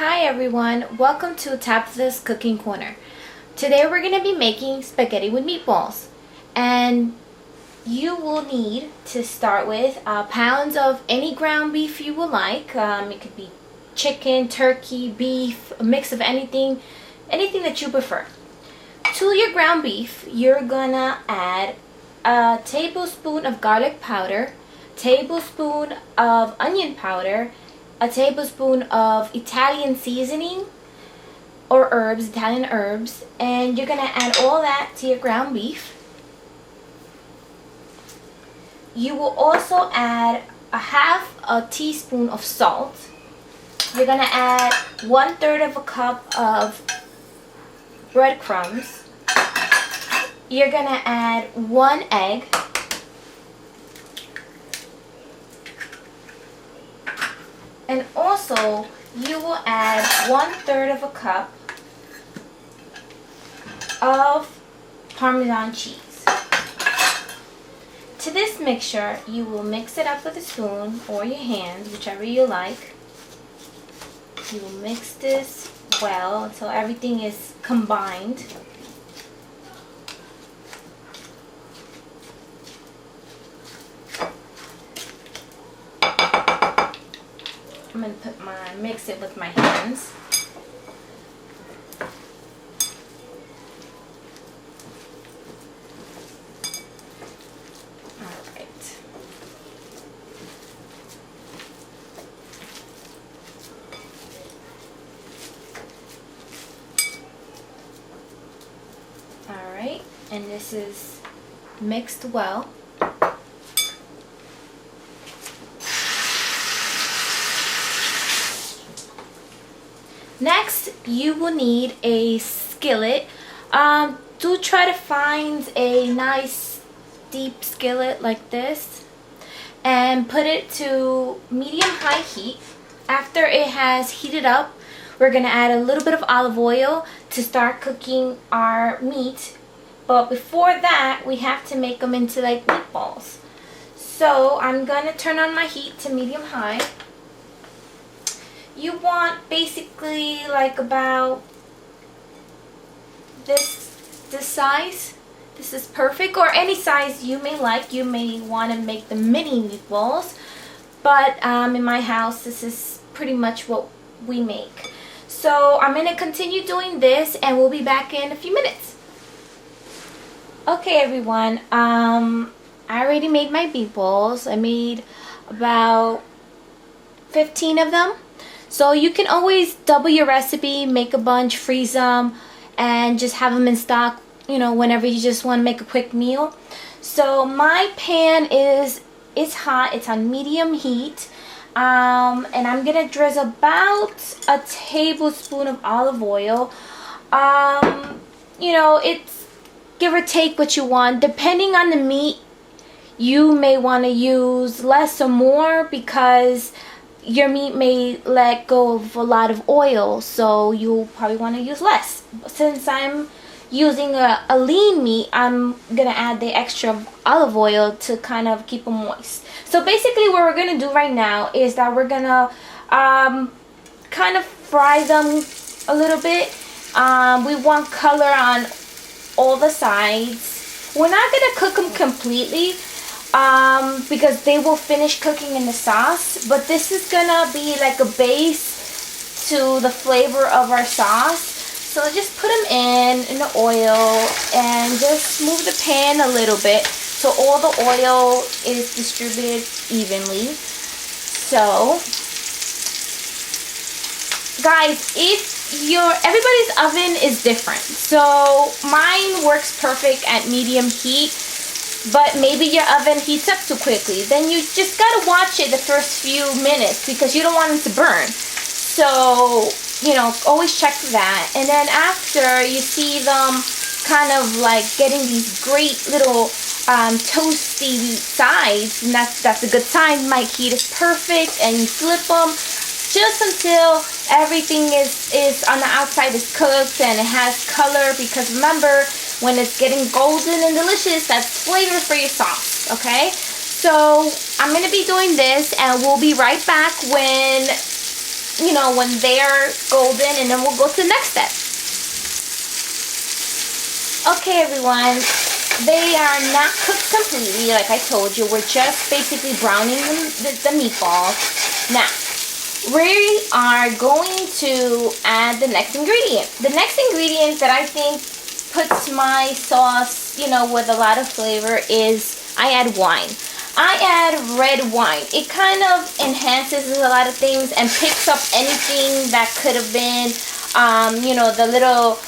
Hi everyone, welcome to Tabitha's Cooking Corner. Today we're going to be making spaghetti with meatballs. And you will need to start with pounds of any ground beef you would like. It could be chicken, turkey, beef, a mix of anything that you prefer. To your ground beef, you're going to add a tablespoon of garlic powder, tablespoon of onion powder, a tablespoon of Italian seasoning or herbs, Italian herbs, and you're going to add all that to your ground beef. You will also add a half a teaspoon of salt. You're going to add 1/3 of a cup of breadcrumbs. You're going to add 1 egg. And also, you will add 1/3 of a cup of Parmesan cheese. To this mixture, you will mix it up with a spoon or your hands, whichever you like. You will mix this well until everything is combined. I'm going to mix it with my hands. Alright. Alright, and this is mixed well. Next, you will need a skillet. Do try to find a nice deep skillet like this and put it to medium-high heat. After it has heated up, we're going to add a little bit of olive oil to start cooking our meat. But before that, we have to make them into like meatballs. So I'm going to turn on my heat to medium-high. You want basically like about this size. This is perfect, or any size you may like. You may want to make the mini meatballs, but in my house this is pretty much what we make. So I'm going to continue doing this and we'll be back in a few minutes. Okay everyone, I already made my meatballs. I made about 15 of them. So you can always double your recipe, make a bunch, freeze them, and just have them in stock, you know, whenever you just want to make a quick meal. So my pan is hot. It's on medium heat. And I'm going to drizzle about a tablespoon of olive oil. You know, it's give or take what you want. Depending on the meat, you may want to use less or more because your meat may let go of a lot of oil, so you'll probably want to use less. Since I'm using a lean meat, I'm gonna add the extra olive oil to kind of keep them moist. So basically what we're gonna do right now is that we're gonna kind of fry them a little bit. We want color on all the sides. We're not gonna cook them completely because they will finish cooking in the sauce, but this is gonna be like a base to the flavor of our sauce. So just put them in the oil and just move the pan a little bit so all the oil is distributed evenly. So guys, everybody's oven is different, so mine works perfect at medium heat. But maybe your oven heats up too quickly. Then you just gotta watch it the first few minutes because you don't want it to burn. So, you know, always check for that. And then after you see them kind of like getting these great little toasty sides, and that's a good sign. My heat is perfect, and you flip them just until everything is on the outside is cooked and it has color, because remember, when it's getting golden and delicious, that's flavor for your sauce, okay? So I'm going to be doing this, and we'll be right back when you know, when they're golden, and then we'll go to the next step. Okay, everyone, they are not cooked completely, like I told you. We're just basically browning the meatballs. Now, we are going to add the next ingredient. The next ingredient that I think puts my sauce, you know, with a lot of flavor is I add wine. I add red wine. It kind of enhances a lot of things and picks up anything that could have been, you know, the little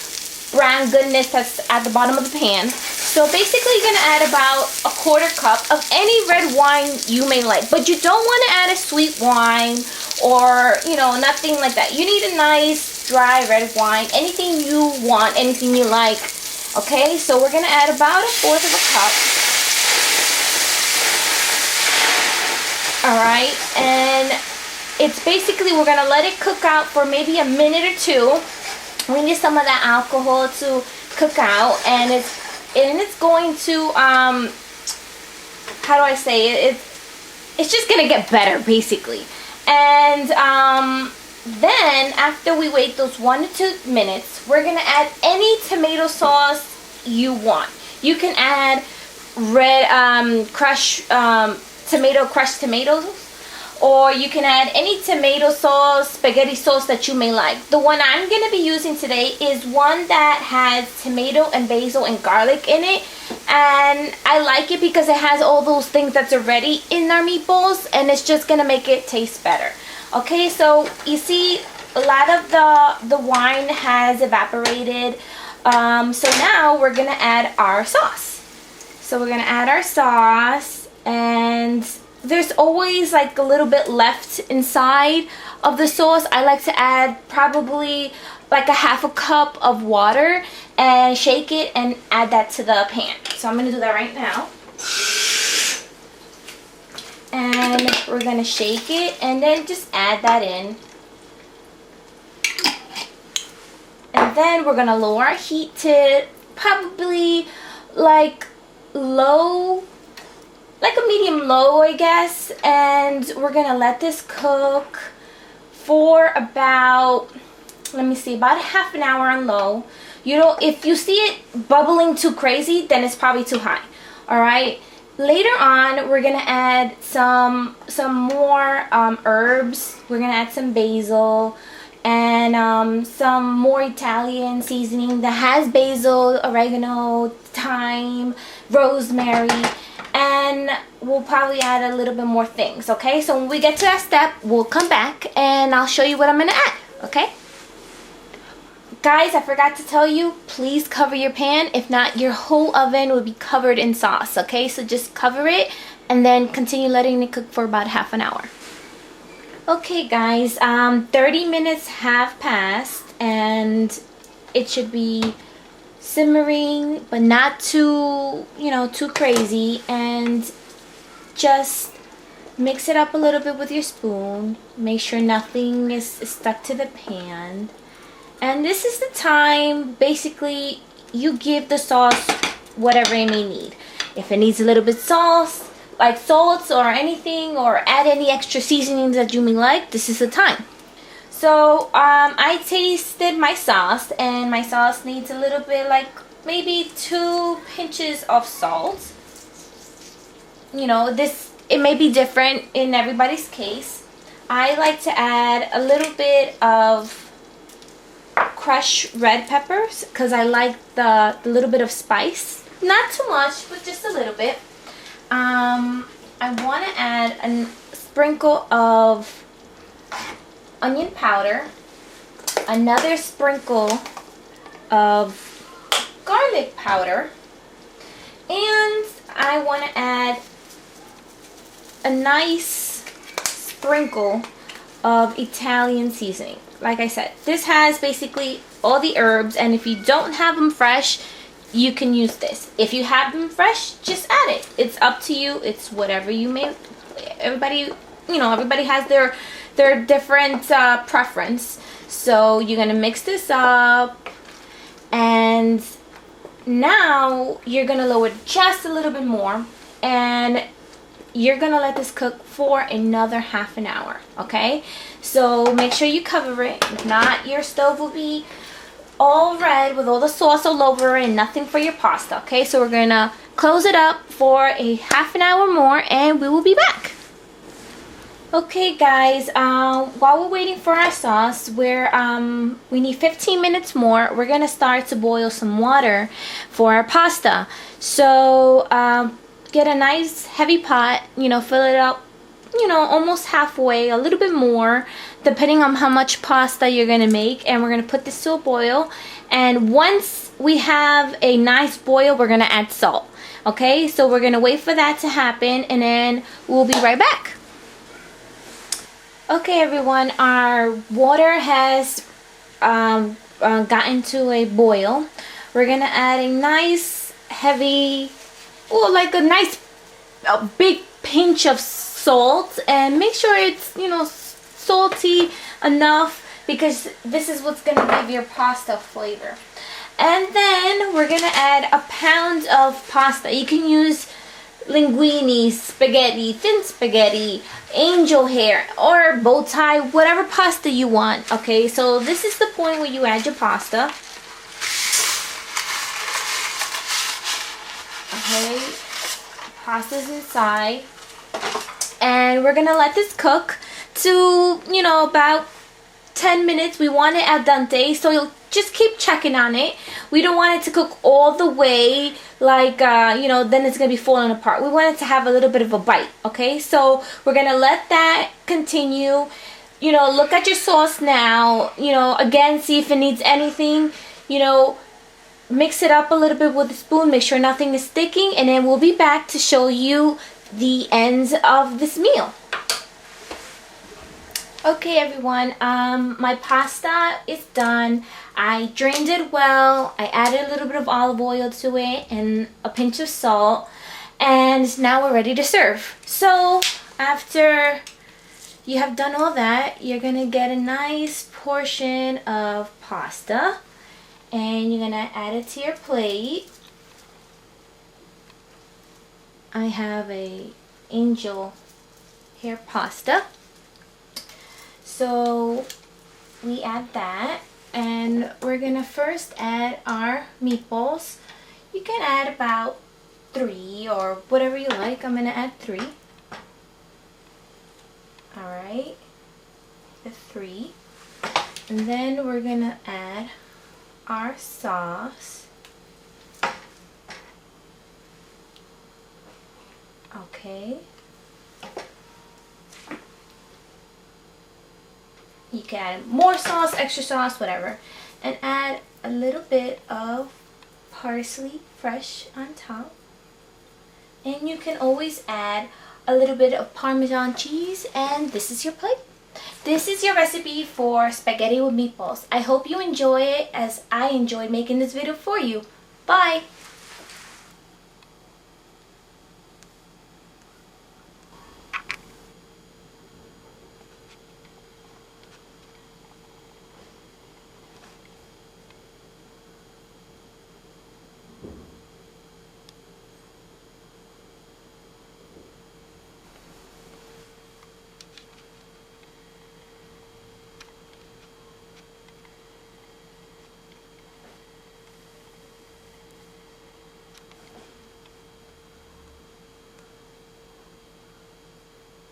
brown goodness that's at the bottom of the pan. So basically you're going to add about a 1/4 cup of any red wine you may like. But you don't want to add a sweet wine or, you know, nothing like that. You need a nice dry red wine. Anything you want, anything you like. Okay, so we're going to add about a 1/4 cup. Alright, and it's basically, we're going to let it cook out for maybe a minute or two. We need some of that alcohol to cook out, and it's going to, how do I say it? It's just going to get better, basically. And then, after we wait those 1 to 2 minutes, we're going to add any tomato sauce you want. You can add crushed tomatoes, or you can add any tomato sauce, spaghetti sauce that you may like. The one I'm going to be using today is one that has tomato and basil and garlic in it. And I like it because it has all those things that's already in our meatballs, and it's just going to make it taste better. Okay, so you see a lot of the wine has evaporated. So now we're going to add our sauce. So we're going to add our sauce, and there's always like a little bit left inside of the sauce. I like to add probably like a 1/2 cup of water and shake it and add that to the pan. So I'm going to do that right now. And we're going to shake it and then just add that in. And then we're going to lower our heat to probably like low, like a medium low, I guess. And we're going to let this cook for about, let me see, about a 1/2 hour on low. You know, if you see it bubbling too crazy, then it's probably too high. All right. Later on, we're going to add some more herbs. We're going to add some basil and some more Italian seasoning that has basil, oregano, thyme, rosemary, and we'll probably add a little bit more things. Okay, so when we get to that step, we'll come back and I'll show you what I'm going to add. Okay, guys, I forgot to tell you, please cover your pan. If not, your whole oven will be covered in sauce. Okay, so just cover it and then continue letting it cook for about 1/2 hour. Okay, guys, 30 minutes have passed and it should be simmering, but not too, you know, too crazy. And just mix it up a little bit with your spoon. Make sure nothing is stuck to the pan. And this is the time, basically, you give the sauce whatever it may need. If it needs a little bit sauce, like salts or anything, or add any extra seasonings that you may like, this is the time. So I tasted my sauce, and my sauce needs a little bit, like maybe 2 pinches of salt. You know, it may be different in everybody's case. I like to add a little bit of crushed red peppers because I like the little bit of spice. Not too much, but just a little bit. I want to add a sprinkle of onion powder, another sprinkle of garlic powder, and I want to add a nice sprinkle of Italian seasoning. Like I said, this has basically all the herbs, and if you don't have them fresh, you can use this. If you have them fresh, just add it. It's up to you. It's whatever you may. Everybody, you know, everybody has their different preference. So you're gonna mix this up, and now you're gonna lower it just a little bit more, and you're gonna let this cook for another half an hour, okay? So make sure you cover it. If not, your stove will be all red with all the sauce all over it and nothing for your pasta, okay? So we're gonna close it up for a half an hour more and we will be back. Okay guys, while we're waiting for our sauce, we need 15 minutes more. We're gonna start to boil some water for our pasta. So get a nice heavy pot, fill it up, almost halfway, a little bit more, depending on how much pasta you're gonna make. And we're gonna put this to a boil. And once we have a nice boil, we're gonna add salt. Okay, so we're gonna wait for that to happen, and then we'll be right back. Okay, everyone, our water has gotten to a boil. We're gonna add a nice heavy, like a big pinch of salt, and make sure it's salty enough, because this is what's gonna give your pasta flavor. And then we're gonna add a pound of pasta. You can use linguine, spaghetti, thin spaghetti, angel hair, or bow tie, whatever pasta you want. Okay, so this is the point where you add your pasta. Okay, pasta's inside, and we're gonna let this cook to about 10 minutes. We want it al dente, so you'll just keep checking on it. We don't want it to cook all the way, like then it's gonna be falling apart. We want it to have a little bit of a bite. Okay, so we're gonna let that continue. Look at your sauce now. Again, see if it needs anything. Mix it up a little bit with a spoon, make sure nothing is sticking, and then we'll be back to show you the ends of this meal. Okay everyone, my pasta is done. I drained it well. I added a little bit of olive oil to it and a pinch of salt, and now we're ready to serve. So after you have done all that, you're gonna get a nice portion of pasta, and you're gonna add it to your plate. I have a angel hair pasta. So we add that, and we're gonna first add our meatballs. You can add about 3 or whatever you like. I'm gonna add 3. Alright, the 3. And then we're gonna add our sauce. Okay. You can add more sauce, extra sauce, whatever. And add a little bit of parsley fresh on top. And you can always add a little bit of Parmesan cheese, and this is your plate. This is your recipe for spaghetti with meatballs. I hope you enjoy it as I enjoyed making this video for you. Bye!